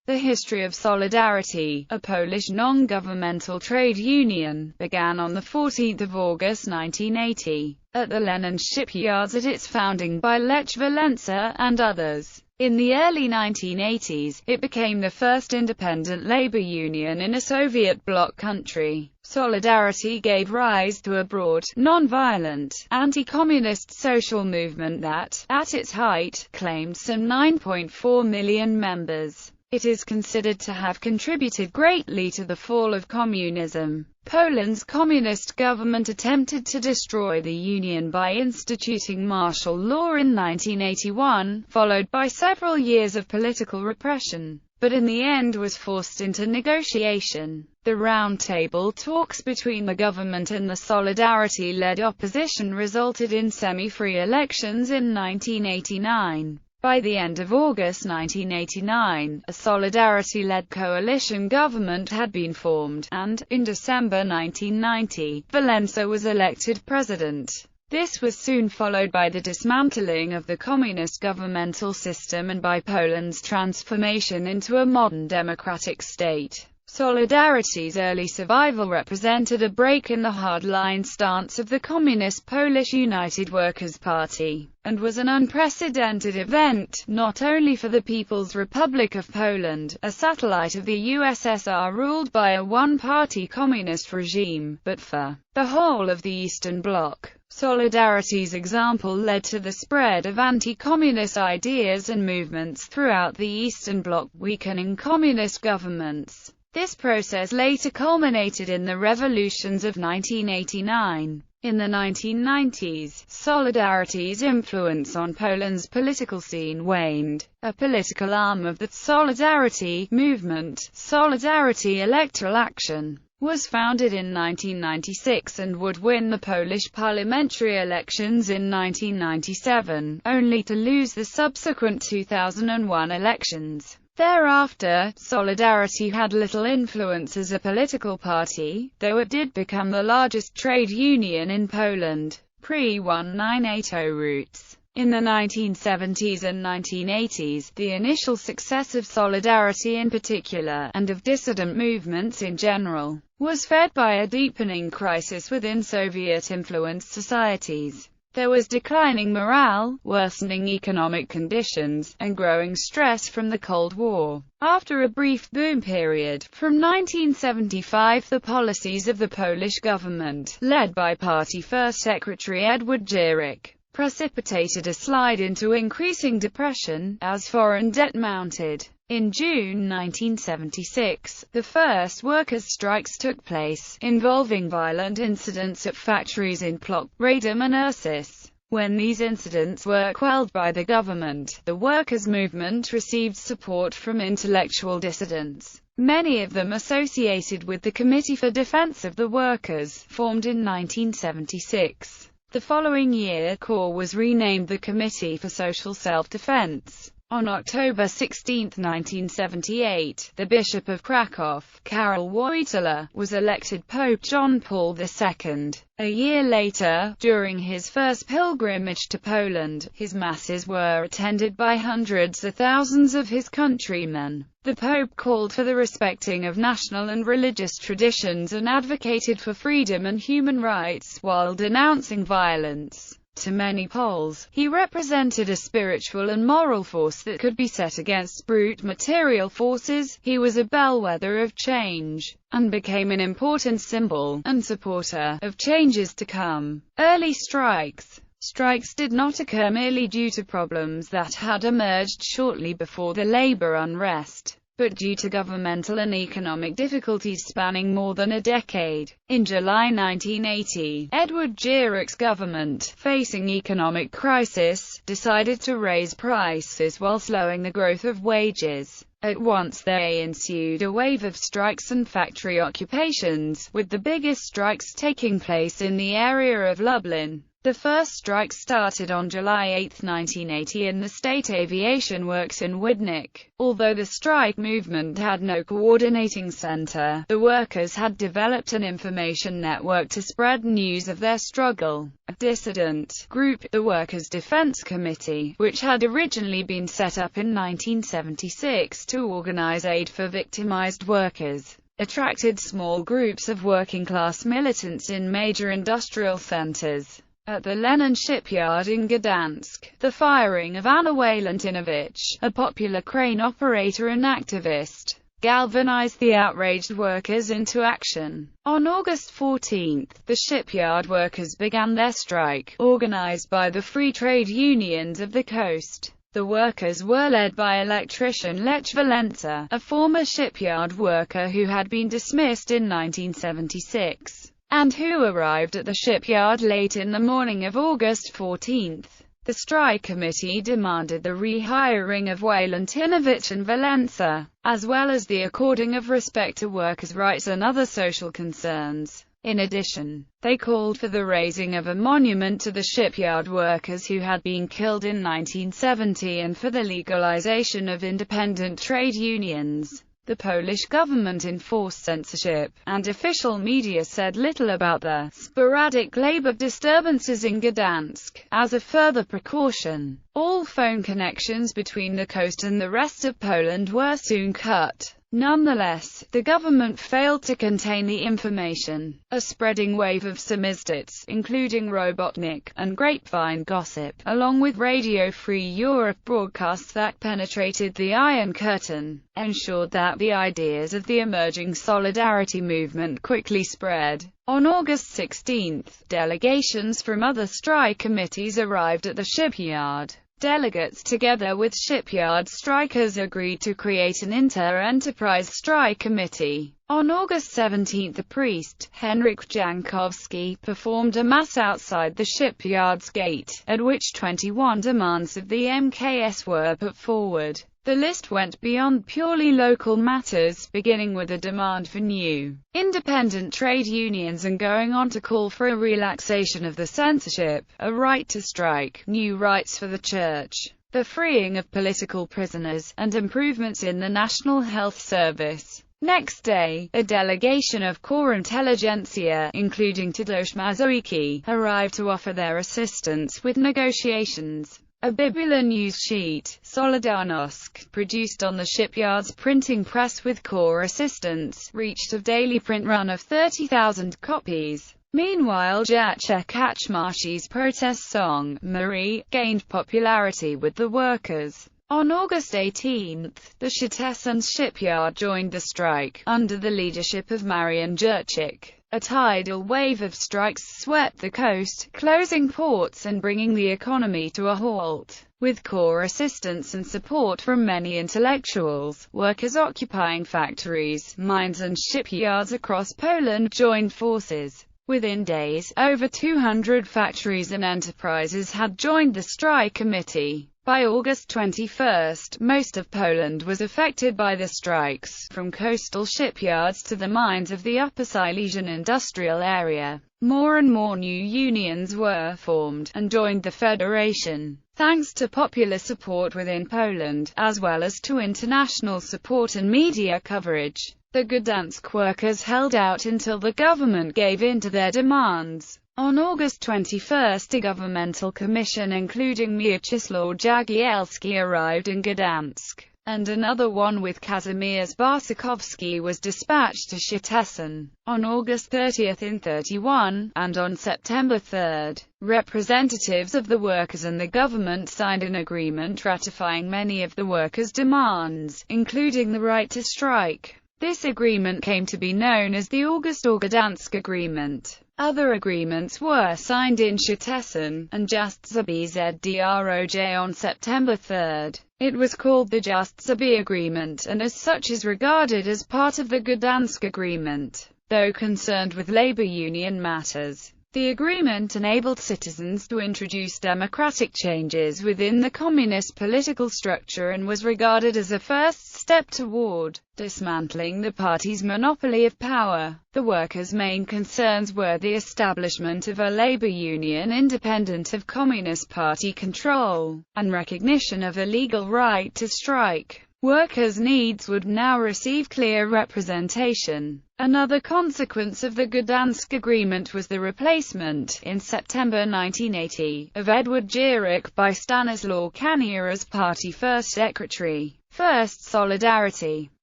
The history of Solidarność, a Polish non-governmental trade union, began on 14 August 1980, at the Lenin Shipyards at its founding by Lech Wałęsa and others. In the early 1980s, it became the first independent labor union in a Soviet bloc country. Solidarność gave rise to a broad, non-violent, anti-communist social movement that, at its height, claimed some 9.4 million members. It is considered to have contributed greatly to the fall of communism. Poland's communist government attempted to destroy the union by instituting martial law in 1981, followed by several years of political repression, but in the end was forced into negotiation. The round-table talks between the government and the Solidarność-led opposition resulted in semi-free elections in 1989. By the end of August 1989, a Solidarność-led coalition government had been formed, and, in December 1990, Wałęsa was elected president. This was soon followed by the dismantling of the communist governmental system and by Poland's transformation into a modern democratic state. Solidarności's early survival represented a break in the hardline stance of the Communist Polish United Workers' Party, and was an unprecedented event, not only for the People's Republic of Poland, a satellite of the USSR ruled by a one-party communist regime, but for the whole of the Eastern Bloc. Solidarności's example led to the spread of anti-communist ideas and movements throughout the Eastern Bloc, weakening communist governments. This process later culminated in the revolutions of 1989. In the 1990s, Solidarności's influence on Poland's political scene waned. A political arm of the Solidarność movement, Solidarność Electoral Action, was founded in 1996 and would win the Polish parliamentary elections in 1997, only to lose the subsequent 2001 elections. Thereafter, Solidarność had little influence as a political party, though it did become the largest trade union in Poland, pre-1980 roots. In the 1970s and 1980s, the initial success of Solidarność in particular, and of dissident movements in general, was fed by a deepening crisis within Soviet-influenced societies. There was declining morale, worsening economic conditions, and growing stress from the Cold War. After a brief boom period, from 1975 the policies of the Polish government, led by Party First Secretary Edward Gierek, precipitated a slide into increasing depression, as foreign debt mounted. In June 1976, the first workers' strikes took place, involving violent incidents at factories in Plock, Radom and Ursus. When these incidents were quelled by the government, the workers' movement received support from intellectual dissidents, many of them associated with the Committee for Defense of the Workers, formed in 1976. The following year, CORE was renamed the Committee for Social Self-Defense. On October 16, 1978, the Bishop of Kraków, Karol Wojtyła, was elected Pope John Paul II. A year later, during his first pilgrimage to Poland, his masses were attended by hundreds of thousands of his countrymen. The Pope called for the respecting of national and religious traditions and advocated for freedom and human rights, while denouncing violence. To many Poles, he represented a spiritual and moral force that could be set against brute material forces. He was a bellwether of change, and became an important symbol and supporter of changes to come. Early strikes. Strikes did not occur merely due to problems that had emerged shortly before the labor unrest, but due to governmental and economic difficulties spanning more than a decade. In July 1980, Edward Gierek's government, facing economic crisis, decided to raise prices while slowing the growth of wages. At once there ensued a wave of strikes and factory occupations, with the biggest strikes taking place in the area of Lublin. The first strike started on July 8, 1980 in the state aviation works in Widnik. Although the strike movement had no coordinating center, the workers had developed an information network to spread news of their struggle. A dissident group, the Workers' Defense Committee, which had originally been set up in 1976 to organize aid for victimized workers, attracted small groups of working-class militants in major industrial centers. At the Lenin Shipyard in Gdańsk, the firing of Anna Walentynovich, a popular crane operator and activist, galvanized the outraged workers into action. On August 14, the shipyard workers began their strike, organized by the free trade unions of the coast. The workers were led by electrician Lech Wałęsa, a former shipyard worker who had been dismissed in 1976. And who arrived at the shipyard late in the morning of August 14. The strike committee demanded the rehiring of Walentynovich and Wałęsa, as well as the according of respect to workers' rights and other social concerns. In addition, they called for the raising of a monument to the shipyard workers who had been killed in 1970 and for the legalization of independent trade unions. The Polish government enforced censorship, and official media said little about the sporadic labor disturbances in Gdańsk. As a further precaution, all phone connections between the coast and the rest of Poland were soon cut. Nonetheless, the government failed to contain the information. A spreading wave of samizdates, including Robotnik and grapevine gossip, along with Radio Free Europe broadcasts that penetrated the Iron Curtain, ensured that the ideas of the emerging Solidarity movement quickly spread. On August 16, delegations from other strike committees arrived at the shipyard. Delegates, together with shipyard strikers, agreed to create an inter-enterprise strike committee. On August 17, the priest, Henryk Jankowski, performed a mass outside the shipyard's gate, at which 21 demands of the MKS were put forward. The list went beyond purely local matters, beginning with a demand for new, independent trade unions and going on to call for a relaxation of the censorship, a right to strike, new rights for the church, the freeing of political prisoners, and improvements in the National Health Service. Next day, a delegation of core intelligentsia, including Tadeusz Mazowiecki, arrived to offer their assistance with negotiations. A Bibula news sheet, Solidarność, produced on the shipyard's printing press with core assistance, reached a daily print run of 30,000 copies. Meanwhile, Jacek Kaczmarzy's protest song, Marie, gained popularity with the workers. On August 18, the Szczecin shipyard joined the strike, under the leadership of Marian Jurczyk. A tidal wave of strikes swept the coast, closing ports and bringing the economy to a halt. With core assistance and support from many intellectuals, workers occupying factories, mines and shipyards across Poland joined forces. Within days, over 200 factories and enterprises had joined the strike committee. By August 21, most of Poland was affected by the strikes, from coastal shipyards to the mines of the Upper Silesian industrial area. More and more new unions were formed, and joined the federation. Thanks to popular support within Poland, as well as to international support and media coverage, the Gdańsk workers held out until the government gave in to their demands. On August 21, a governmental commission including Mieczysław Jagielski arrived in Gdańsk, and another one with Kazimierz Barsakowski was dispatched to Szczecin. On August 30 in 31, and on September 3, representatives of the workers and the government signed an agreement ratifying many of the workers' demands, including the right to strike. This agreement came to be known as the August-Gdańsk Agreement. Other agreements were signed in Szczecin and Jastrzębie on September 3. It was called the Jastrzębie Agreement and as such is regarded as part of the Gdańsk Agreement. Though concerned with labor union matters, The agreement enabled citizens to introduce democratic changes within the communist political structure and was regarded as a first step toward dismantling the party's monopoly of power. The workers' main concerns were the establishment of a labor union independent of Communist Party control, and recognition of a legal right to strike. Workers' needs would now receive clear representation. Another consequence of the Gdańsk Agreement was the replacement, in September 1980, of Edward Gierek by Stanislaw Kania as party first secretary. First Solidarity.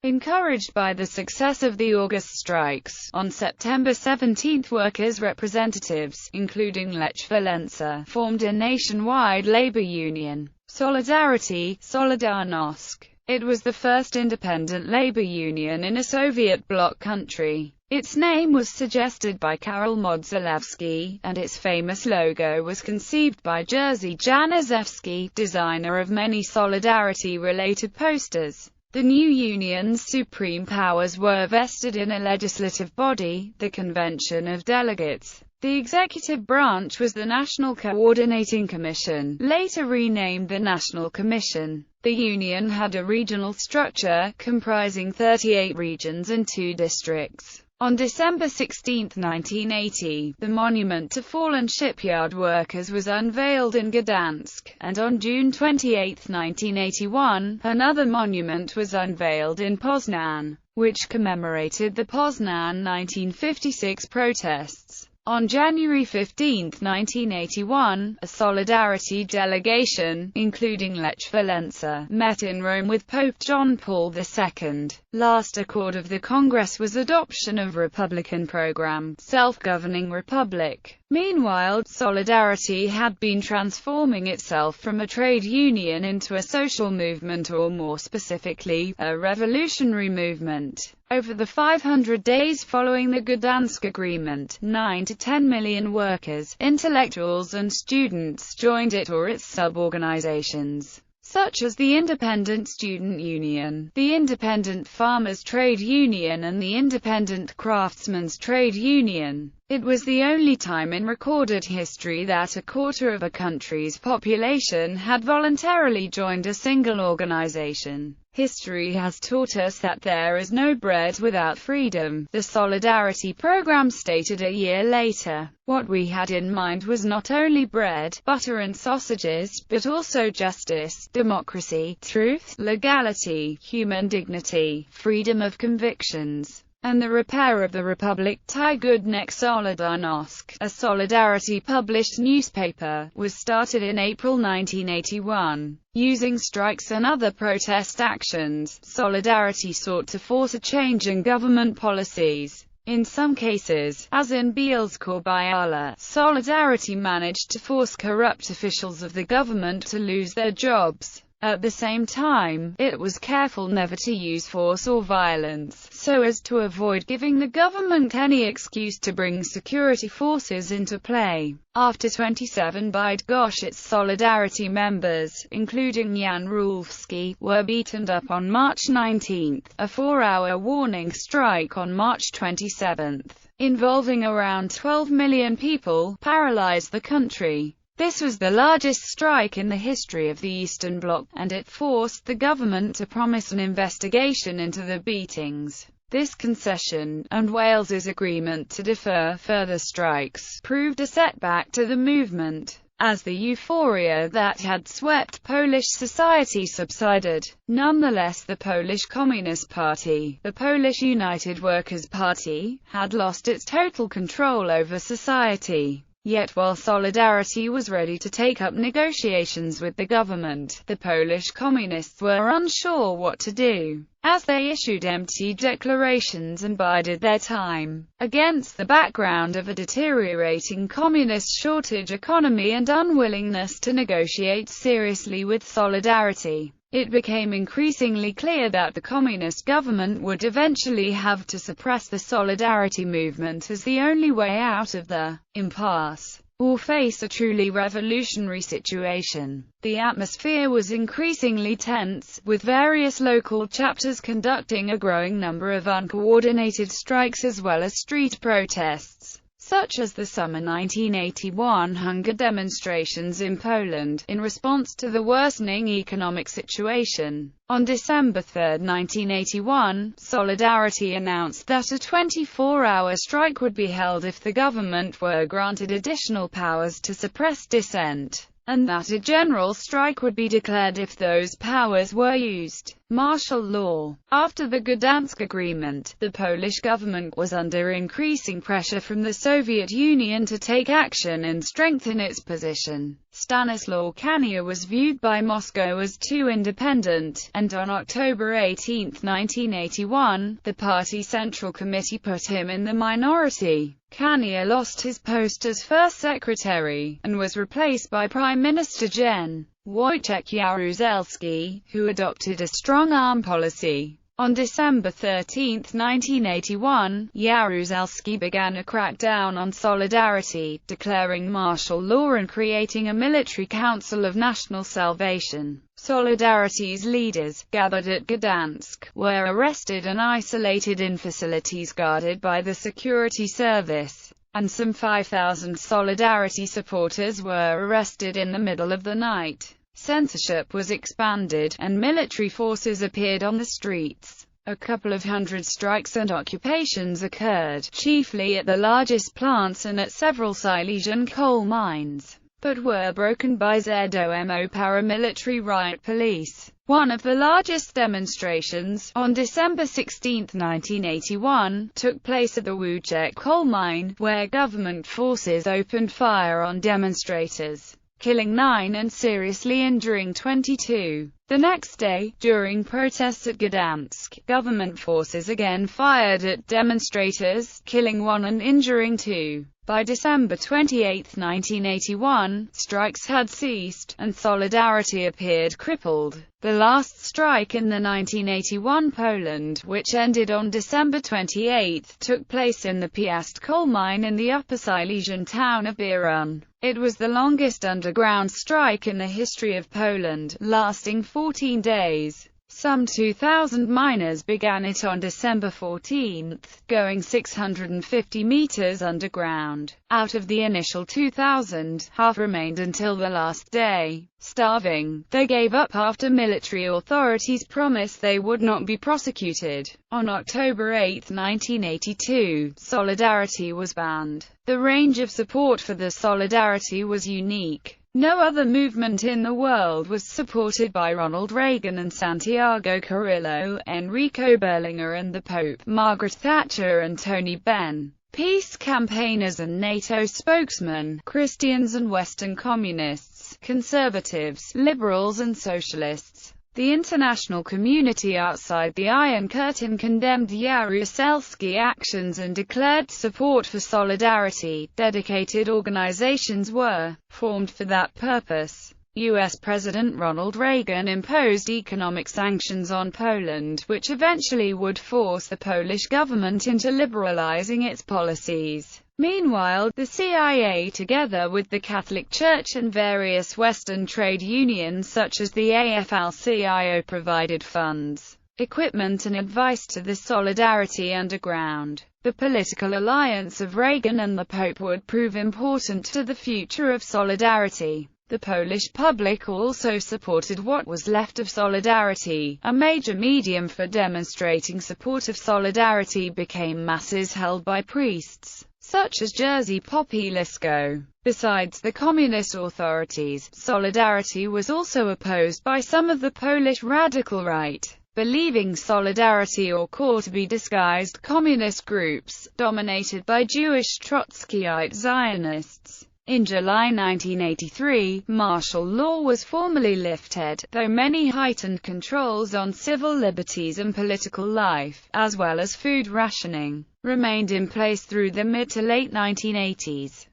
Encouraged by the success of the August strikes, on September 17 workers' representatives, including Lech Wałęsa, formed a nationwide labor union, Solidarity, sɔliˈdarnɔʃt. It was the first independent labor union in a Soviet bloc country. Its name was suggested by Karol Modzelewski, and its famous logo was conceived by Jerzy Januszewski, designer of many Solidarity-related posters. The new union's supreme powers were vested in a legislative body, the Convention of Delegates. The executive branch was the National Coordinating Commission, later renamed the National Commission. The union had a regional structure, comprising 38 regions and 2 districts. On December 16, 1980, the monument to fallen shipyard workers was unveiled in Gdańsk, and on June 28, 1981, another monument was unveiled in Poznań, which commemorated the Poznań 1956 protests. On January 15, 1981, a Solidarity delegation, including Lech Wałęsa, met in Rome with Pope John Paul II. Last accord of the Congress was adoption of Republican program, self-governing republic. Meanwhile, Solidarity had been transforming itself from a trade union into a social movement, or more specifically, a revolutionary movement. Over the 500 days following the Gdańsk Agreement, 9 to 10 million workers, intellectuals and students joined it or its sub-organizations, such as the Independent Student Union, the Independent Farmers Trade Union and the Independent Craftsmen's Trade Union. It was the only time in recorded history that a quarter of a country's population had voluntarily joined a single organization. History has taught us that there is no bread without freedom, the Solidarity program stated a year later. What we had in mind was not only bread, butter and sausages, but also justice, democracy, truth, legality, human dignity, freedom of convictions, and the repair of the Republic. Tygodnik Solidarność, a Solidarity-published newspaper, was started in April 1981. Using strikes and other protest actions, Solidarity sought to force a change in government policies. In some cases, as in Bielsko-Biała, Solidarity managed to force corrupt officials of the government to lose their jobs. At the same time, it was careful never to use force or violence, so as to avoid giving the government any excuse to bring security forces into play. After 27 Bydgoszcz Solidarity members, including Jan Rulewski, were beaten up on March 19, a 4-hour warning strike on March 27, involving around 12 million people, paralyzed the country. This was the largest strike in the history of the Eastern Bloc, and it forced the government to promise an investigation into the beatings. This concession, and Wales's agreement to defer further strikes, proved a setback to the movement. As the euphoria that had swept Polish society subsided, nonetheless the Polish Communist Party, the Polish United Workers' Party, had lost its total control over society. Yet while Solidarity was ready to take up negotiations with the government, the Polish communists were unsure what to do, as they issued empty declarations and bided their time. Against the background of a deteriorating communist shortage economy and unwillingness to negotiate seriously with Solidarity, it became increasingly clear that the communist government would eventually have to suppress the Solidarity movement as the only way out of the impasse, or face a truly revolutionary situation. The atmosphere was increasingly tense, with various local chapters conducting a growing number of uncoordinated strikes as well as street protests. such as the summer 1981 hunger demonstrations in Poland, in response to the worsening economic situation. On December 3, 1981, Solidarność announced that a 24-hour strike would be held if the government were granted additional powers to suppress dissent, and that a general strike would be declared if those powers were used. Martial law. After the Gdańsk Agreement, the Polish government was under increasing pressure from the Soviet Union to take action and strengthen its position. Stanislaw Kania was viewed by Moscow as too independent, and on October 18, 1981, the party Central Committee put him in the minority. Kania lost his post as first secretary, and was replaced by Prime Minister Gen. Wojciech Jaruzelski, who adopted a strong-arm policy. On December 13, 1981, Jaruzelski began a crackdown on Solidarność, declaring martial law and creating a military council of national salvation. Solidarności's leaders, gathered at Gdańsk, were arrested and isolated in facilities guarded by the security service, and some 5,000 Solidarność supporters were arrested in the middle of the night. Censorship was expanded, and military forces appeared on the streets. A couple of hundred strikes and occupations occurred, chiefly at the largest plants and at several Silesian coal mines, but were broken by ZOMO paramilitary riot police. One of the largest demonstrations, on December 16, 1981, took place at the Wujek coal mine, where government forces opened fire on demonstrators, killing 9 and seriously injuring 22. The next day, during protests at Gdańsk, government forces again fired at demonstrators, killing 1 and injuring 2. By December 28, 1981, strikes had ceased, and Solidarność appeared crippled. The last strike in the 1981 Poland, which ended on December 28, took place in the Piast coal mine in the Upper Silesian town of Bierun. It was the longest underground strike in the history of Poland, lasting 14 days. Some 2,000 miners began it on December 14, going 650 meters underground. Out of the initial 2,000, half remained until the last day. Starving, they gave up after military authorities promised they would not be prosecuted. On October 8, 1982, Solidarność was banned. The range of support for the Solidarność was unique. No other movement in the world was supported by Ronald Reagan and Santiago Carrillo, Enrico Berlinguer and the Pope, Margaret Thatcher and Tony Benn, peace campaigners and NATO spokesmen, Christians and Western communists, conservatives, liberals and socialists. The international community outside the Iron Curtain condemned Jaruzelski's actions and declared support for Solidarność. Dedicated organizations were formed for that purpose. U.S. President Ronald Reagan imposed economic sanctions on Poland, which eventually would force the Polish government into liberalizing its policies. Meanwhile, the CIA, together with the Catholic Church and various Western trade unions such as the AFL-CIO, provided funds, equipment and advice to the Solidarność underground. The political alliance of Reagan and the Pope would prove important to the future of Solidarność. The Polish public also supported what was left of Solidarność. A major medium for demonstrating support of Solidarność became masses held by priests, such as Jerzy Popiełuszko. Besides the communist authorities, Solidarność was also opposed by some of the Polish radical right, believing Solidarność or KOR to be disguised communist groups, dominated by Jewish Trotskyite Zionists. In July 1983, martial law was formally lifted, though many heightened controls on civil liberties and political life, as well as food rationing, remained in place through the mid to late 1980s.